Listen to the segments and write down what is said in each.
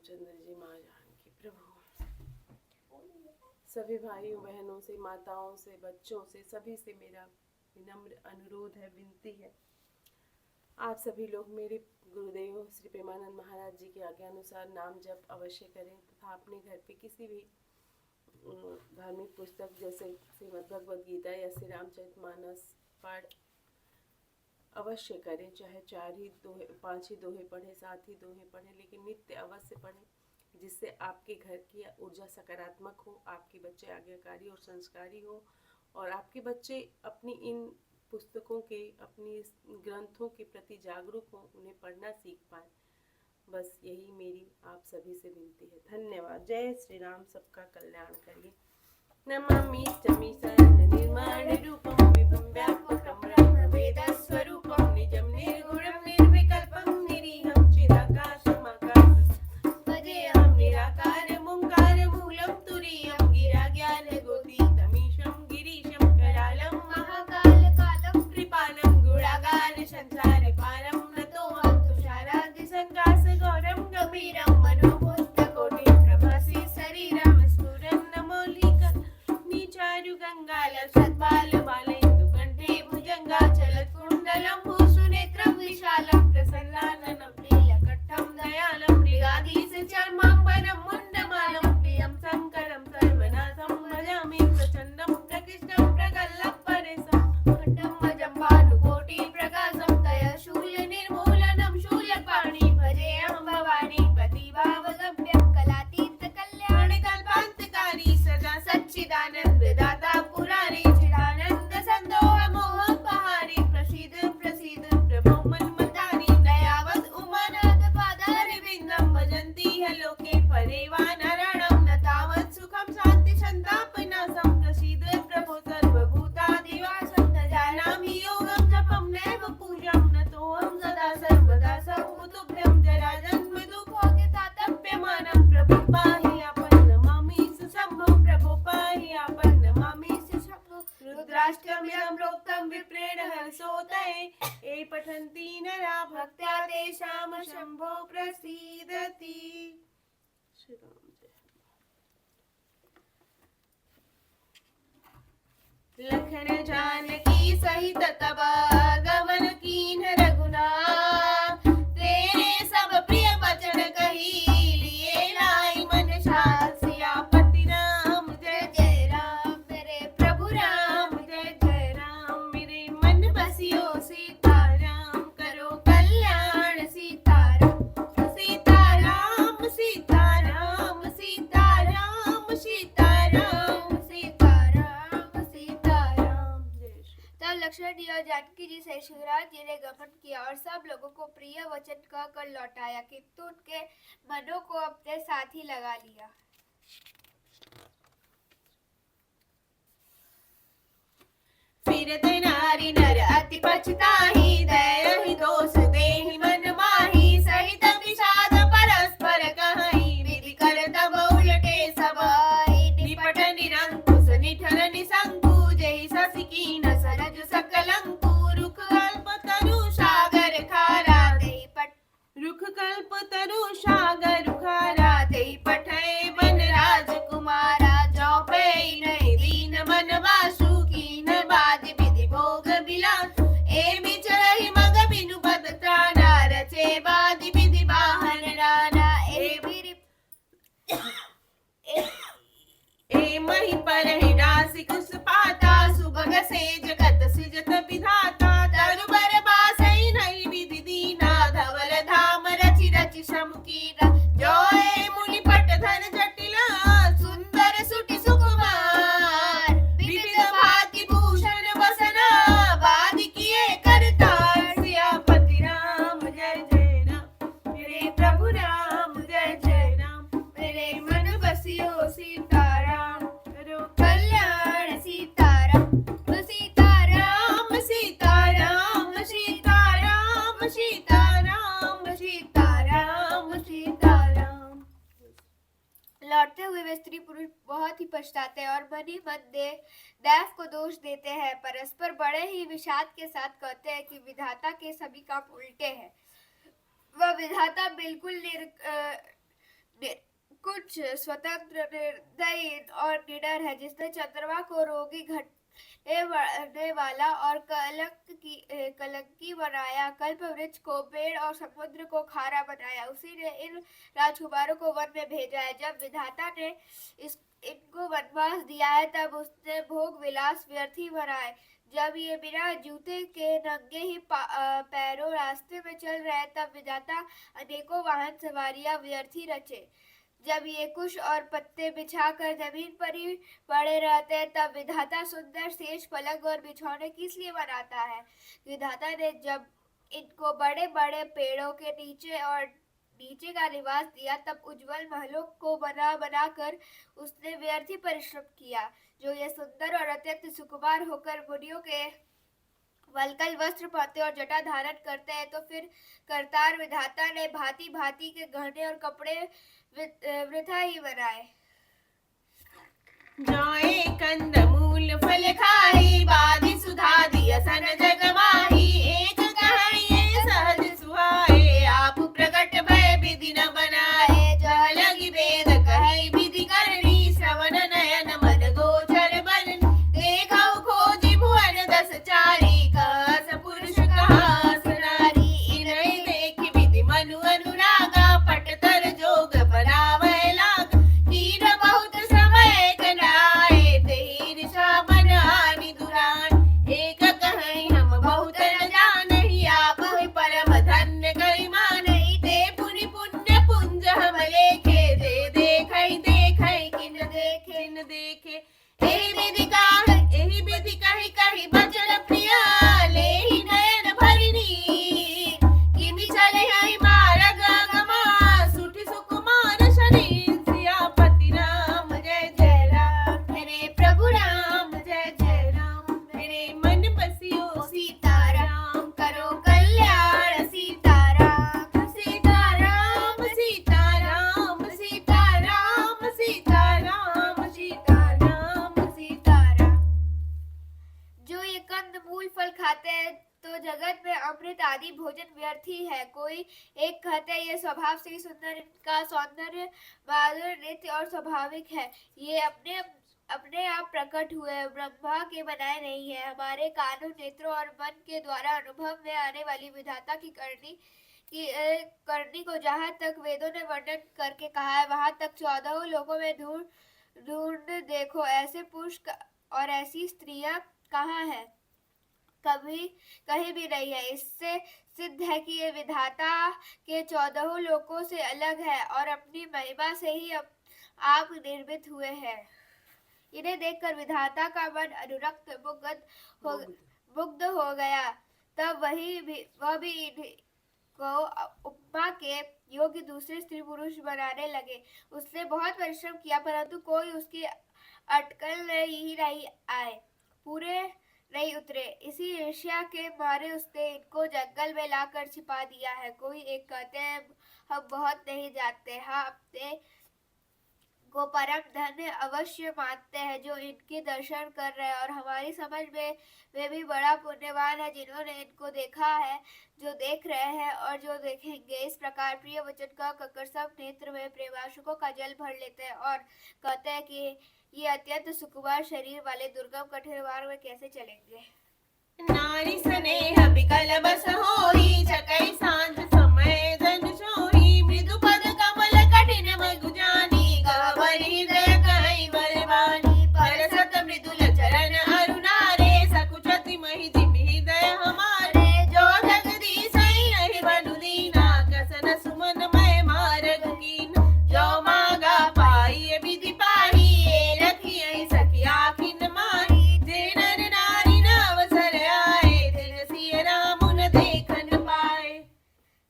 रामचंद्र जी, माँ जानकी प्रभु। सभी भाइयों बहनों से, माताओं से, बच्चों से, सभी से मेरा विनम्र अनुरोध है, विनती है, आप सभी लोग मेरे गुरुदेव श्री प्रेमानंद महाराज जी के आज्ञा अनुसार नाम जप अवश्य करें तथा अपने घर पे किसी भी धार्मिक पुस्तक जैसे श्रीमद् भगवद गीता या श्री रामचरितमानस पाठ अवश्य करें। चाहे 4 ही दोहे, 5 ही दोहे पढ़े, 7 ही दोहे पढ़े, लेकिन नित्य अवश्य पढ़ें, जिससे आपके घर की ऊर्जा सकारात्मक हो, आपके बच्चे आज्ञाकारी और संस्कारी हो और आपके बच्चे अपनी इन पुस्तकों के, अपनी ग्रंथों के प्रति जागरूक हो, उन्हें पढ़ना सीख पाए। बस यही मेरी आप सभी से विनती है। धन्यवाद। जय श्री राम। सबका कल्याण करिए। नमामि चमि निर्माण रूपम विभुं व्यापकं ब्रह्म वेद स्वरूपं निजं निर्गुणं निर्विकल्पं निरीहं चिदाकाशमाकाशं भजेऽहं निराकारं ओंकारमूलं तुरीयं गिराज्ञानगोतीतमीशं गिरीशं करालं महाकालकालं कृपालं गुणागार संसारपारं नतोऽहं तुषारादिसङ्कासगौरं गभीरं मनोभूतकोटिं प्रभासि शरीरं चारु गंगाल सद्बाल बालेन्दु कंठे भुजंगा चलत् कुंडलं भूषुनेत्रं विशालं प्रसन्नाननं नीलकण्ठं दयालं मृगाधीश चर्माम्बरं मुण्डमालं प्रियं शङ्करं सर्वनाथं भजामि प्रचण्डं प्रकृष्टं प्रगल्भपरेशं खण्डं भजं भानुकोटि प्रकाशं तयशूलनिर्मूलनं शूलपाणि भजेऽहं भवानी पतिभावगम्यं कलातीत कल्याणि कल्पान्तकारी सदा सच्चिदानन्द दाता पुरारी चिदानंद संतोष मोह पहारी प्रसीद प्रसीद प्रभो मन्मथारी दयावत उमानाथ पादारि विंदम भजन्ति है लोके परिवानरणं न तावत् सुखं शांति संतापनाशं प्रसीद प्रभो सर्वभूतादिवासं न जानामि योगं जपं नैव पूजं नतोऽहं सदा सर्वदा सर्वतुभ्यं जराजन्म दुःखोऽतातप्यमानं प्रभु पाहि आपन् नमामि सुशम्भो प्रभो पाहि आपन् रुद्राष्टम्यां प्रोक्तं विप्रेण हर्षोदये ये पठन्ति नरा भक्त्या तेषां शम्भो प्रसीदति। श्री राम जय। लखन जानकी सहित तब गमन कीन रघुनाथ तेरे सब प्रिय वचन कही लिए लाई मन शांत सियापति राम जय जय राम मेरे प्रभु राम जय जय राम मेरे मन बसियो सीताराम करो कल्याण सीताराम सीताराम सीताराम सीताराम सीताराम सीताराम सीताराम। तब लक्ष्मण जी और जानकी जी से शिवराज जी ने गमन किया और सब लोगों को प्रिय वचन कहकर लौटाया, किंतु उनके मनों को अपने साथ ही लगा लिया। फिरत नारी नर अति पछताहि दयहि दोष देहि मन माहि सहित विषाद परस्पर कहि विधि कर तब उलटे सब निपट निरंकुश निठर निशंकु जहि शशि कीन सरज सकलंकु रुख कल्प तरु सागर खारा देहि पट रुख कल्प तरु सागर खारा देहि पठय बन राजकुमारा जो पे नहीं दीन मन वासु कीन बाज विधि भोग बिलास ए बिचरहि मग बिनु पद त्राना रचे बाद विधि बाहर राना ए मही परहि नासि कुस पाता सुभग से जगत सृजत विधाता तरु बर बासई नहीं विधि दीना धवल धाम रचि रचि समुकीना जो ए मुनि पट धन जटिला सुंदर सुटि सुकुमार विविध भांति भूषण वसना वादि किए करतार सियापति राम जय जय राम मेरे प्रभु राम जय जय राम मेरे मन बसियो सीताराम करो कल्याण सीताराम सीताराम सीताराम सीताराम सीताराम सीताराम सीताराम। लौटते हुए वे स्त्री पुरुष बहुत ही पछताते हैं और मन ही मन दैव को दोष देते हैं। परस्पर बड़े ही विषाद के साथ कहते हैं कि विधाता के सभी काम उल्टे हैं। वह विधाता बिल्कुल स्वतंत्र, निर्दयी और निडर है, जिसने चंद्रमा को रोगी, घटने बढ़ने वाला और कलंकी बनाया, कल्प वृक्ष को पेड़ और समुद्र को खारा बनाया। उसी ने इन राजकुमारों को वन में भेजा है। जब विधाता ने इनको वनवास दिया है, तब उसने भोग विलास व्यर्थ ही बनाए। जब ये बिना जूते के नंगे ही पैरों रास्ते में चल रहे, तब विधाता अनेकों वाहन सवारियां व्यर्थ ही रचे। जब ये कुश और पत्ते बिछाकर जमीन पर ही पड़े रहते हैं, तब विधाता सुंदर सेज, पलंग और बिछौने किस लिए बनाता है? विधाता ने जब इनको बड़े बड़े पेड़ों के नीचे का निवास दिया, तब उज्जवल महलों को बना बना कर उसने व्यर्थ ही परिश्रम किया। जो ये सुंदर और अत्यंत सुकुमार होकर मुनियों के वलकल वस्त्र पहनते और जटा धारण करते हैं, तो फिर करतार विधाता ने भांति भांति के गहने और कपड़े वृथा ही बनाए। जाए कंदमूल फल खाई, बादी सुधा दिया सन जग माही। एक कहानी सहज सुहाए, आप प्रकट भय विधि न बनाए। जह लगी वेद कही विधि करनी, श्रवण नयन मन गोचर बन। देखौ खोजी भुवन दस चारी, कहस पुरुष कहस नारी। इन्हीं देख विधि मनु अनुरागा, पटतर जोग बनावै लाग। कीन बहुत समय कनाए, तेहि निशा मन हानि दुरान। एक कहीं हम बहुत न जानहि, आप ही परम धन्य कहि मानहि। ते पुनि पुण्य पुंज हम लेखे, दे देखै देखै किन देखे। एहि विधि कहि कहि बचन प्रिय, लेहि नयन भरि नीर। किमि चले हहि मार्ग अगमा, सुठि सुकुमार शरीर। सियापति राम जय जय राम, मेरे प्रभु राम जय जय राम। मेरे मन बसियो सीताराम, करो कल्याण सीताराम। सीताराम सीताराम सीताराम सीताराम सीताराम सीताराम। जो ये कंद मूल फल खाते हैं, तो जगत में अमृत आदि भोजन व्यर्थ ही है। कोई एक कहते हैं ये स्वभाव से ही सुंदर, इनका सौंदर्य माधुर्य नित्य और स्वाभाविक है। ये अपने आप प्रकट हुए हैं, ब्रह्मा के बनाए नहीं है। हमारे कानों, नेत्रों और मन के द्वारा अनुभव में आने वाली विधाता की करनी को जहाँ तक वेदों ने वर्णन करके कहा है, वहां तक 14 लोगों में ढूंढ देखो, ऐसे पुरुष और ऐसी स्त्रियां कहाँ है? कहीं भी नहीं है। इससे सिद्ध है कि ये विधाता के 14 लोकों से अलग है और अपनी महिमा से ही आप निर्मित हुए हैं। इन्हें देखकर विधाता का मन अनुरक्त मुग्ध हो गया। तब वह भी इन्हीं को उपमा के योग्य दूसरे स्त्री पुरुष बनाने लगे। उसने बहुत परिश्रम किया, परंतु कोई उसकी अटकल नहीं आए, पूरे नहीं उतरे। इसी ईर्ष्या के मारे उसने इनको जंगल में लाकर छिपा दिया है। कोई एक कहते हैं हम बहुत नहीं जानते, हाँ अपने को परम धन्य अवश्य मानते हैं जो इनके दर्शन कर रहे हैं, और हमारी समझ में वे भी बड़ा पुण्यवान है जिन्होंने इनको देखा है, जो देख रहे हैं और जो देखेंगे। इस प्रकार प्रिय वचन का कहकर सब नेत्र में प्रेमाशुकों का जल भर लेते हैं और कहते हैं कि ये अत्यंत सुकुमार शरीर वाले दुर्गम कठिन मार्ग में कैसे चलेंगे। नारी स्नेह विकल बस होई, चकै सांझ समय धन सोई। मृदु पद कमल कठिन मगु जानी, गहवर हृदय कहि बलवानी। परसत मृदुल चरण अरुणारे, सकुचति महि जिमि हृदय हमारे। जो जगदीश अहि बनु दीना, कसन सुमन मय मार्ग कीन। जो मागा पाई विधि पाही, रखी सखी आखिन माही। जे नर नारी न अवसर आए, तिन सिय राम न देखन पाए।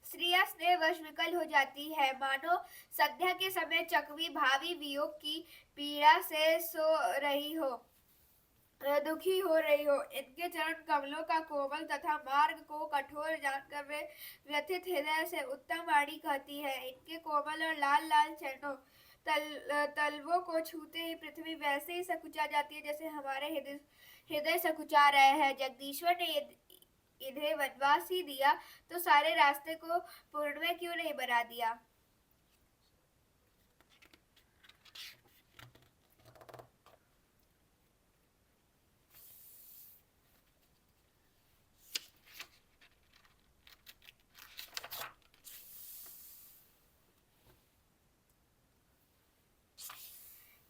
स्त्रियां स्नेहवश विकल हो जाती है, मानो संध्या के समय चकवी भावी वियोग की पीड़ा से सो रही हो, दुखी हो रही हो। इनके चरण कमलों का कोमल तथा मार्ग को कठोर जानकर वे व्यथित हृदय से उत्तम वाणी कहती है। इनके कोमल और लाल लाल चरणों तलवों को छूते ही पृथ्वी वैसे ही सकुचा जाती है जैसे हमारे हृदय सकुचा रहे हैं। जगदीश्वर ने इन्हें वनवास ही दिया, तो सारे रास्ते को पूर्ण में क्यों नहीं बना दिया?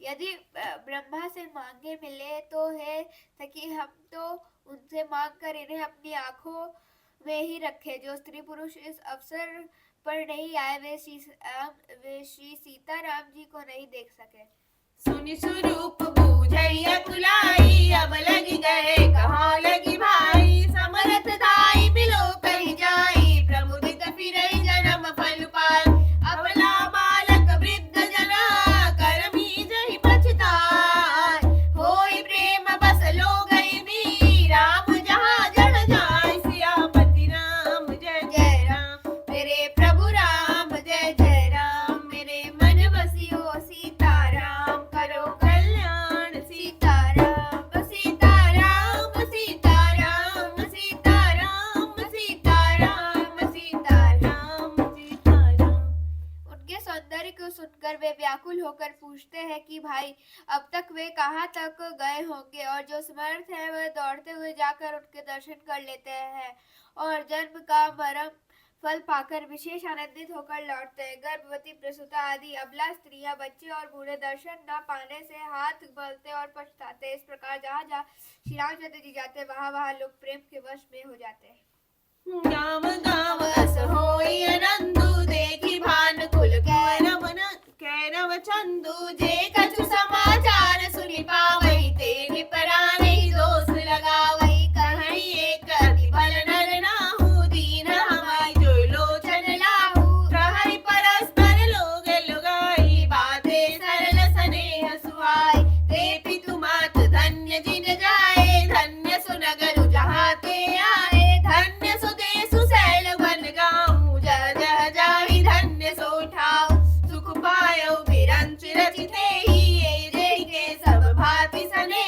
यदि ब्रह्मा से मांगे मिले तो है ताकि हम तो उनसे मांग कर इन्हें अपनी आंखों में ही रखे। जो स्त्री पुरुष इस अवसर पर नहीं आए वे श्री सीताराम जी को नहीं देख सके। सुनि स्वरूप बूझैया कुलाई, अब लगी गए कहाँ लगी भाई। समरथ दाई बिलो कही जाई, प्रमुदित फिरई जन्म फल पाई। अबला बालक वृद्ध जना, करमी जहि पछताय। होई प्रेम बस लो गई मी, राम जहाँ जड़ जाय। सियापति राम जय जय राम, मेरे प्रभु राम जय जय राम। मेरे मन बसियो सीताराम, करो कल्याण सीताराम। सीताराम सीताराम सीताराम सीताराम सीताराम सीताराम। उनके सौंदर्य को सुनकर वे व्याकुल होकर पूछते हैं कि भाई अब तक वे कहाँ तक गए होंगे, और जो समर्थ है वह दौड़ते हुए जाकर उनके दर्शन कर लेते हैं और जन्म का मरम फल पाकर विशेष आनंदित होकर लौटते हैं। गर्भवती, प्रसूता आदि अबला स्त्रियां, बच्चे और बूढ़े दर्शन न पाने से हाथ मलते और पछताते। इस प्रकार जहाँ जहाँ श्री रामचंद्र जी जाते वहाँ वहाँ लोग प्रेम के वश में हो जाते हैं। गाँव गाँव अस होई आनंदु, देखी भानुकुल कैरव चंदु। जे कछु समाचार सुनि पावई, तेहि पराने दोष लगावई। कहीं एक अति बल नर नाहु, दीन हमारी जो लोचन लाहु। कहई परस्पर लोग लुगाई, बाते सरल स्नेह सुहाई। ते पितु मात धन्य जिन जाए, धन्य सुनगरु जहाँ ते आए। धन्य सुदेशु शैल वन गाऊं, जह जह जाहि धन्य सो ठाऊ। सुख पायो बिरंच रचिते ही, ये जय के सब भांति सने।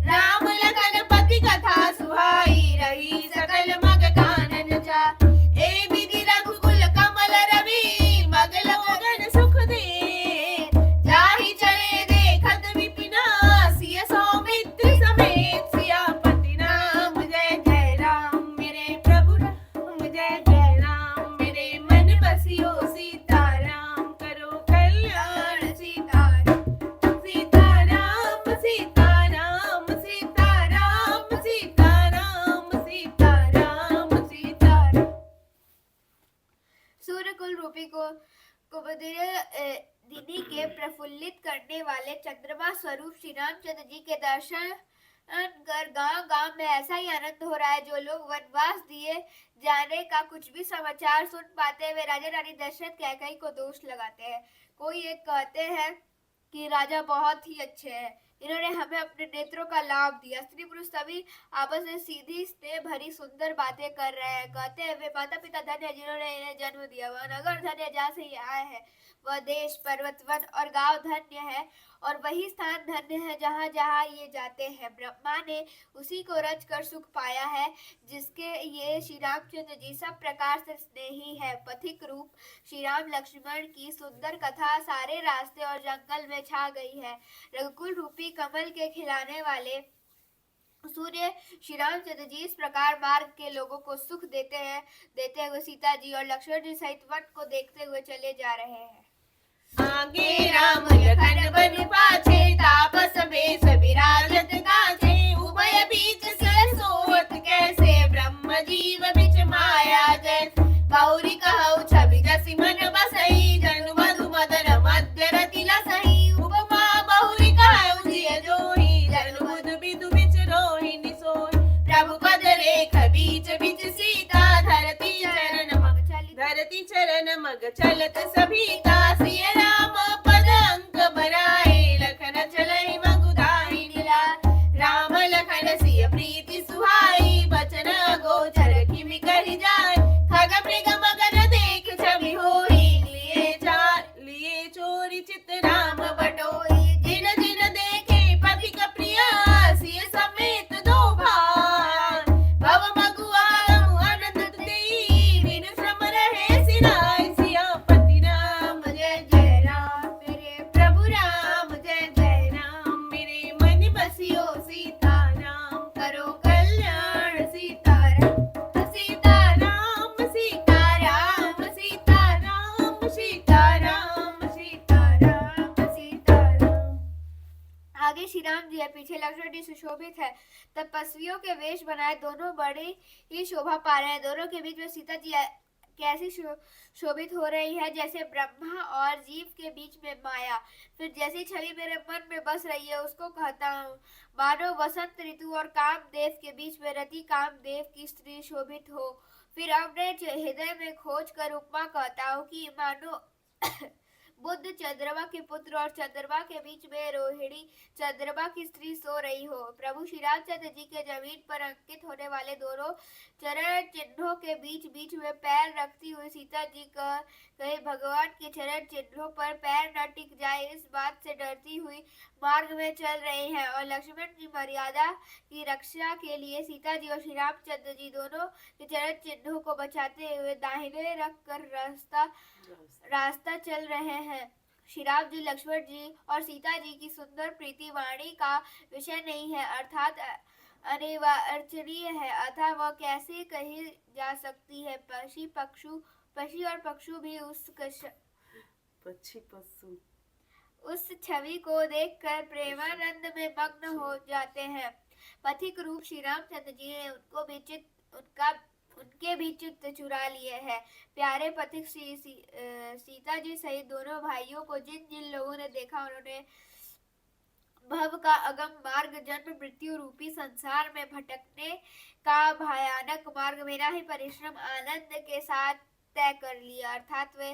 राम लखन पति कथा सुहाई, रही सकल मग कानन जा। ए विधि रघुकुल कमल रवि, मग लोगन सुख दे। जाहि चले देखत विपिना, सिय सौमित्र समेत। सियापति राम जय जय राम, मेरे प्रभु राम जय जय राम। मेरे मन बसियो सीताराम, करो कल्याण सीताराम। सीताराम सीताराम सीताराम सीताराम सीताराम सीताराम। सूर्यकुल रूपी को दिनी के प्रफुल्लित करने वाले चंद्रमा स्वरूप श्री रामचंद्र जी के दर्शन कर गांव गांव में ऐसा ही आनंद हो रहा है। जो लोग वनवास दिए जाने का कुछ भी समाचार सुन पाते वे राजा रानी दशरथ कैकेयी को दोष लगाते हैं। कोई एक कहते हैं कि राजा बहुत ही अच्छे हैं, इन्होंने हमें अपने नेत्रों का लाभ दिया। स्त्री पुरुष सभी आपस में सीधी स्नेह भरी सुंदर बातें कर रहे हैं। कहते हैं वे माता पिता धन्य जिन्होंने इन्हें जन्म दिया, वह नगर धन्य जहाँ से ये आए हैं, वह देश पर्वत वन और गांव धन्य है, और वही स्थान धन्य है जहाँ जहाँ ये जाते हैं। ब्रह्मा ने उसी को रच कर सुख पाया है, जिसके ये श्री रामचंद्र जी सब प्रकार से स्नेही है। पथिक रूप श्री राम लक्ष्मण की सुंदर कथा सारे रास्ते और जंगल में छा गई है। रघुकुल रूपी कमल के खिलाने वाले सूर्य श्री रामचंद्र जी इस प्रकार मार्ग के लोगों को सुख देते हुए सीता जी और लक्ष्मण जी सहित वन को देखते हुए चले जा रहे हैं। आगे राम लखन बन पाछे, तापस बेस विराजत काछे। उभय बीच से सोवत कैसे, ब्रह्म जीव बिच माया जैसे। गौरी कहु छवि जसि मन बसई, जनु मधु मदन मध्य रति लसई। उपमा बहुरी कहु जिय जोही, जनु बुध बिदु बिच रोहिणी सोई। प्रभु पद रेख बीच बिच सीता, धरती चरण मग चलत सभी का। सिय राम पद अंक बराए, लखन चलई मगुधाई नीला। राम लखन सिय प्रीति सुहाई, बचन गोचर किमि कहि जाय। खग मृग मगन देख छवि होई, लिए चोरी चित राम बटोई। जिन जिन देखे पथिक प्रिय, सिय समेत दो भाई। भव मगुआम आनंद देई, बिन श्रम रहे सिनाई। सियापति राम जय जय राम, मेरे प्रभु राम जय जय राम। मेरे मन बसियो सीताराम, करो कल्याण सीताराम। सीताराम सीताराम सीताराम सीताराम सीताराम सीताराम। श्री राम जी है, पीछे लक्ष्मण जी सुशोभित है। तपस्वियों के वेश बनाए दोनों बड़े ही शोभा पा रहे हैं। दोनों के बीच में सीता जी कैसी शोभित हो रही है जैसे ब्रह्मा और जीव के बीच में माया। फिर जैसी छवि मेरे मन में बस रही है उसको कहता हूँ। मानो वसंत ऋतु और कामदेव के बीच में रति कामदेव की स्त्री शोभित हो। फिर अपने हृदय में खोज कर उपमा कहता हूँ कि मानो बुद्ध चंद्रमा के पुत्र और चंद्रमा के बीच में रोहिणी चंद्रमा की स्त्री सो रही हो। प्रभु श्री रामचंद्र जी के जमीन पर अंकित होने वाले दोनों चरण चिन्हों के बीच बीच में पैर रखती हुई सीता जी कहीं भगवान के चरण चिन्हों पर पैर न टिक जाए इस बात से डरती हुई मार्ग में चल रहे हैं। और लक्ष्मण जी मर्यादा की रक्षा के लिए सीता जी और श्री रामचंद्र जी दोनों के चरण चिन्हों को बचाते हुए दाहिने रख कर रास्ता चल रहे हैं। श्री राम जी लक्ष्मण जी और सीता जी की सुंदर प्रीति वाणी का विषय नहीं है, अर्थात अनिवार्चनीय है, अतः वह कैसे कही जा सकती है। पक्षी और पक्षु भी उस छवि को देखकर प्रेमानंद में मग्न हो जाते हैं। पथिक रूप श्री रामचंद्र जी ने उनके भी चित्त चुरा लिए है। प्यारे पथिक सीता जी सहित दोनों भाइयों को जिन जिन लोगों ने देखा उन्होंने भव का अगम मार्ग जन्म मृत्यु रूपी संसार में भटकने का भयानक मार्ग बिना ही परिश्रम आनंद के साथ तय कर लिया, अर्थात वे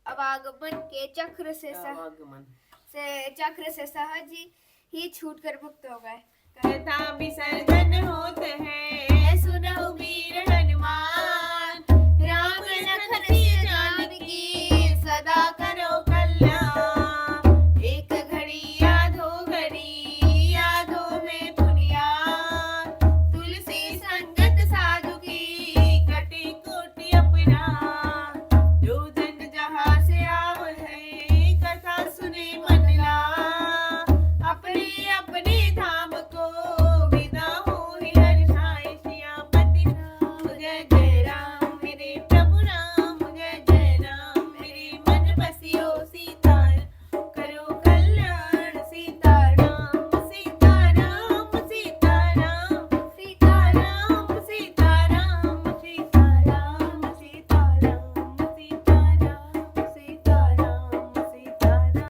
अवागमन के चक्र से सहज ही छूटकर मुक्त हो गए। कहता विसर्जन होत है सुनहु वीर हनुमान।